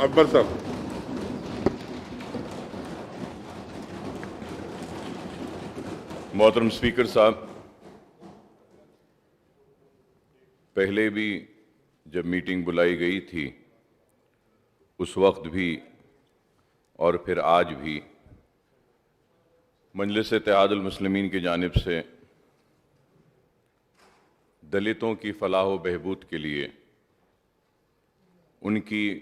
اکبر صاحب. محترم اسپیکر صاحب، پہلے بھی جب میٹنگ بلائی گئی تھی اس وقت بھی اور پھر آج بھی مجلس اتحاد المسلمین کی جانب سے دلتوں کی فلاح و بہبود کے لیے، ان کی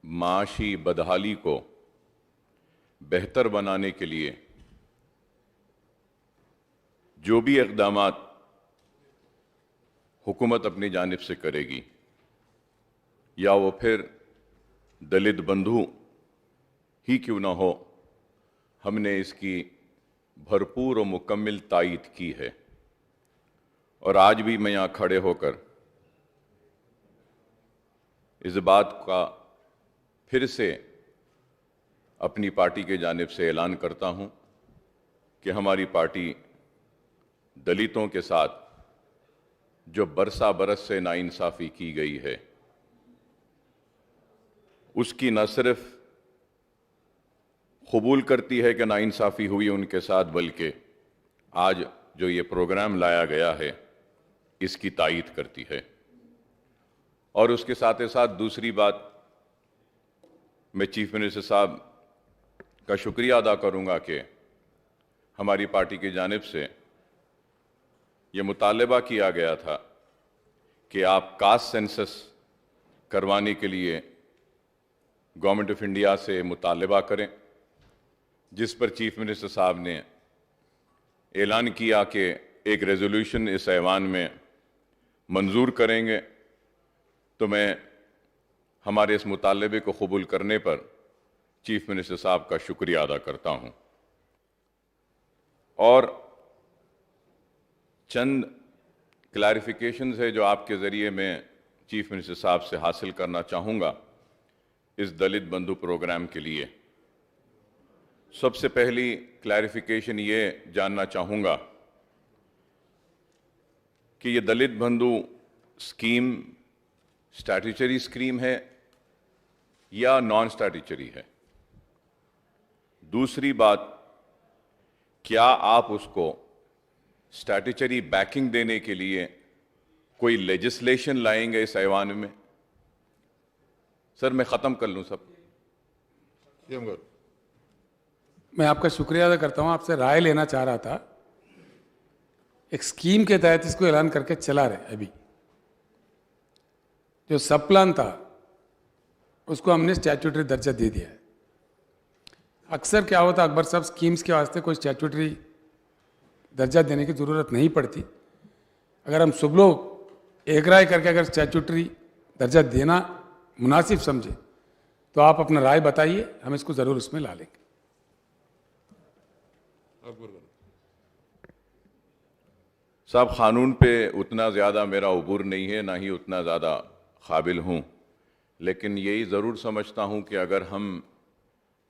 معاشی بدحالی کو بہتر بنانے کے لیے جو بھی اقدامات حکومت اپنی جانب سے کرے گی، یا وہ پھر دلت بندھو ہی کیوں نہ ہو، ہم نے اس کی بھرپور و مکمل تائید کی ہے. اور آج بھی میں یہاں کھڑے ہو کر اس بات کا پھر سے اپنی پارٹی کے جانب سے اعلان کرتا ہوں کہ ہماری پارٹی دلتوں کے ساتھ جو برسا برس سے ناانصافی کی گئی ہے اس کی نہ صرف قبول کرتی ہے کہ ناانصافی ہوئی ان کے ساتھ، بلکہ آج جو یہ پروگرام لایا گیا ہے اس کی تائید کرتی ہے. اور اس کے ساتھ ساتھ دوسری بات، میں چیف منسٹر صاحب کا شکریہ ادا کروں گا کہ ہماری پارٹی کی جانب سے یہ مطالبہ کیا گیا تھا کہ آپ کاسٹ سینسس کروانے کے لیے گورنمنٹ آف انڈیا سے مطالبہ کریں، جس پر چیف منسٹر صاحب نے اعلان کیا کہ ایک ریزولوشن اس ایوان میں منظور کریں گے. تو میں ہمارے اس مطالبے کو قبول کرنے پر چیف منسٹر صاحب کا شکریہ ادا کرتا ہوں. اور چند کلیریفیکیشنز ہے جو آپ کے ذریعے میں چیف منسٹر صاحب سے حاصل کرنا چاہوں گا اس دلت بندھو پروگرام کے لیے. سب سے پہلی کلیریفیکیشن یہ جاننا چاہوں گا کہ یہ دلت بندھو اسکیم اسٹیٹوٹری اسکیم ہے یا نان اسٹیٹوٹری ہے. دوسری بات، کیا آپ اس کو اسٹیٹوٹری بیکنگ دینے کے لیے کوئی لیجسلیشن لائیں گے اس ایوان میں؟ سر میں ختم کر لوں سب. میں آپ کا شکریہ ادا کرتا ہوں. آپ سے رائے لینا چاہ رہا تھا. ایک اسکیم کے تحت اس کو اعلان کر کے چلا رہے. ابھی جو سب پلان تھا اس کو ہم نے اسٹیچوٹری درجہ دے دیا ہے. اکثر کیا ہوتا اکبر صاحب، اسکیمز کے واسطے کوئی اسٹیچوٹری درجہ دینے کی ضرورت نہیں پڑتی. اگر ہم سب لوگ ایک رائے کر کے اگر اسٹیچوٹری درجہ دینا مناسب سمجھے تو آپ اپنا رائے بتائیے، ہم اس کو ضرور اس میں لا لیں گے. صاحب، قانون پہ اتنا زیادہ میرا عبور نہیں ہے، نہ ہی اتنا زیادہ قابل ہوں، لیکن یہی ضرور سمجھتا ہوں کہ اگر ہم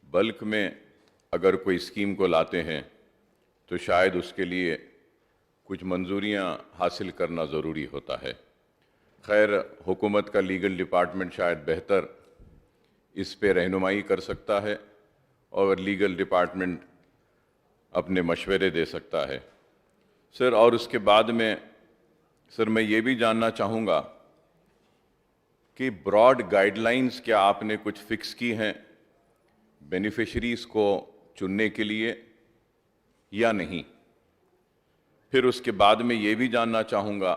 بلک میں اگر کوئی اسکیم کو لاتے ہیں تو شاید اس کے لیے کچھ منظوریاں حاصل کرنا ضروری ہوتا ہے. خیر، حکومت کا لیگل ڈپارٹمنٹ شاید بہتر اس پہ رہنمائی کر سکتا ہے اور لیگل ڈپارٹمنٹ اپنے مشورے دے سکتا ہے. سر، اور اس کے بعد میں میں یہ بھی جاننا چاہوں گا کہ براڈ گائیڈ لائنز کیا آپ نے کچھ فکس کی ہیں بینیفیشریز کو چننے کے لیے یا نہیں؟ پھر اس کے بعد میں یہ بھی جاننا چاہوں گا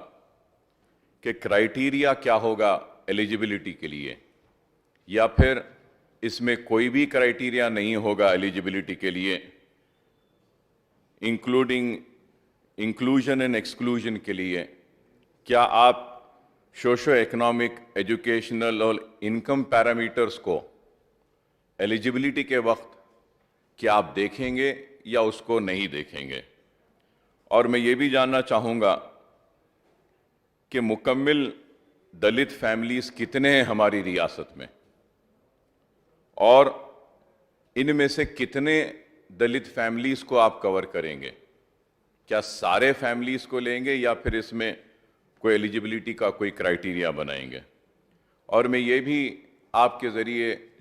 کہ کرائیٹیریا کیا ہوگا ایلیجبلٹی کے لیے، یا پھر اس میں کوئی بھی کرائیٹیریا نہیں ہوگا ایلیجبلٹی کے لیے، انکلوژن اینڈ ایکسکلوژن کے لیے. کیا آپ سوشو اکنامک، ایجوکیشنل اور انکم پیرامیٹرز کو ایلیجبلٹی کے وقت کیا آپ دیکھیں گے یا اس کو نہیں دیکھیں گے؟ اور میں یہ بھی جاننا چاہوں گا کہ مکمل دلت فیملیز کتنے ہیں ہماری ریاست میں، اور ان میں سے کتنے دلت فیملیز کو آپ کور کریں گے؟ کیا سارے فیملیز کو لیں گے یا پھر اس میں کوئی ایلیجبلٹی کا کوئی کرائیٹیریا بنائیں گے؟ اور میں یہ بھی آپ کے ذریعے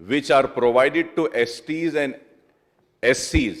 which are provided to STs and SCs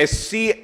SC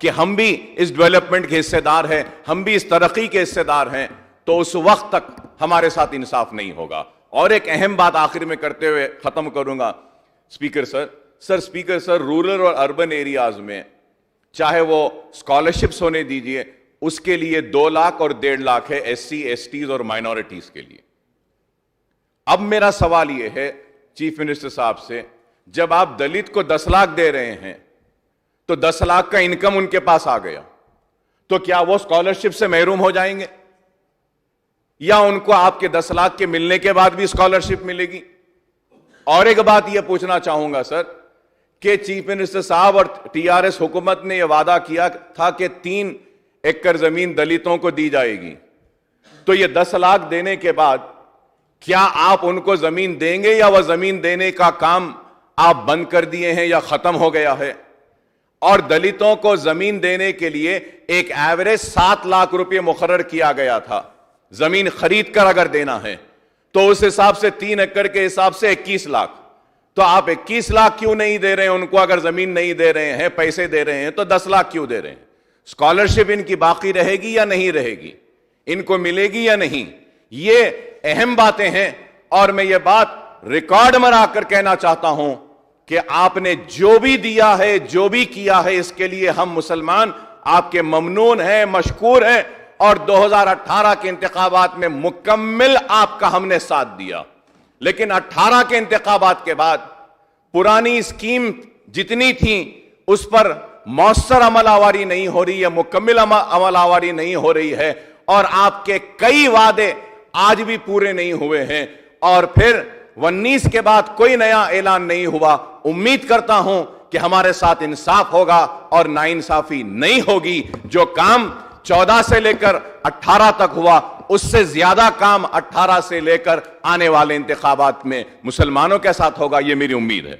کہ ہم بھی اس ڈیولپمنٹ کے حصے دار ہیں, ہم بھی اس ترقی کے حصے دار ہیں, تو اس وقت تک ہمارے ساتھ انصاف نہیں ہوگا. اور ایک اہم بات آخر میں کرتے ہوئے ختم کروں گا. اسپیکر سر, رورل اور اربن ایریاز میں چاہے وہ اسکالرشپس ہونے دیجئے, اس کے لیے 2 لاکھ اور 1.5 لاکھ ہے ایس سی ایس ٹیز اور مائنورٹیز کے لیے. اب میرا سوال یہ ہے چیف منسٹر صاحب سے, جب آپ دلت کو 10 لاکھ دے رہے ہیں تو 10 لاکھ کا انکم ان کے پاس آ گیا, تو کیا وہ اسکالرشپ سے محروم ہو جائیں گے, یا ان کو آپ کے 10 لاکھ کے ملنے کے بعد بھی اسکالرشپ ملے گی؟ اور ایک بات یہ پوچھنا چاہوں گا سر کہ چیف منسٹر صاحب اور ٹی آر ایس حکومت نے یہ وعدہ کیا تھا کہ 3 ایکڑ زمین دلتوں کو دی جائے گی, تو یہ 10 لاکھ دینے کے بعد کیا آپ ان کو زمین دیں گے, یا وہ زمین دینے کا کام آپ بند کر دیے ہیں یا ختم ہو گیا ہے؟ اور دلتوں کو زمین دینے کے لیے ایک ایوریج 7 لاکھ روپے مقرر کیا گیا تھا زمین خرید کر اگر دینا ہے, تو اس حساب سے 3 ایکڑ کے حساب سے 21 لاکھ. تو آپ 21 لاکھ کیوں نہیں دے رہے ہیں ان کو؟ اگر زمین نہیں دے رہے ہیں, پیسے دے رہے ہیں, تو 10 لاکھ کیوں دے رہے ہیں؟ اسکالرشپ ان کی باقی رہے گی یا نہیں رہے گی؟ ان کو ملے گی یا نہیں؟ یہ اہم باتیں ہیں, اور میں یہ بات ریکارڈ میں لا کر کہنا چاہتا ہوں کہ آپ نے جو بھی دیا ہے, جو بھی کیا ہے, اس کے لیے ہم مسلمان آپ کے ممنون ہیں, مشکور ہیں, اور 2018 کے انتخابات میں مکمل آپ کا ہم نے ساتھ دیا. لیکن 18 کے انتخابات کے بعد پرانی اسکیم جتنی تھیں اس پر مؤثر عمل آوری نہیں ہو رہی ہے, مکمل عمل آوری نہیں ہو رہی ہے, اور آپ کے کئی وعدے آج بھی پورے نہیں ہوئے ہیں, اور پھر 19 کے بعد کوئی نیا اعلان نہیں ہوا. امید کرتا ہوں کہ ہمارے ساتھ انصاف ہوگا اور ناانصافی نہیں ہوگی. جو کام 14 سے لے کر 18 تک ہوا, اس سے زیادہ کام 18 سے لے کر آنے والے انتخابات میں مسلمانوں کے ساتھ ہوگا, یہ میری امید ہے.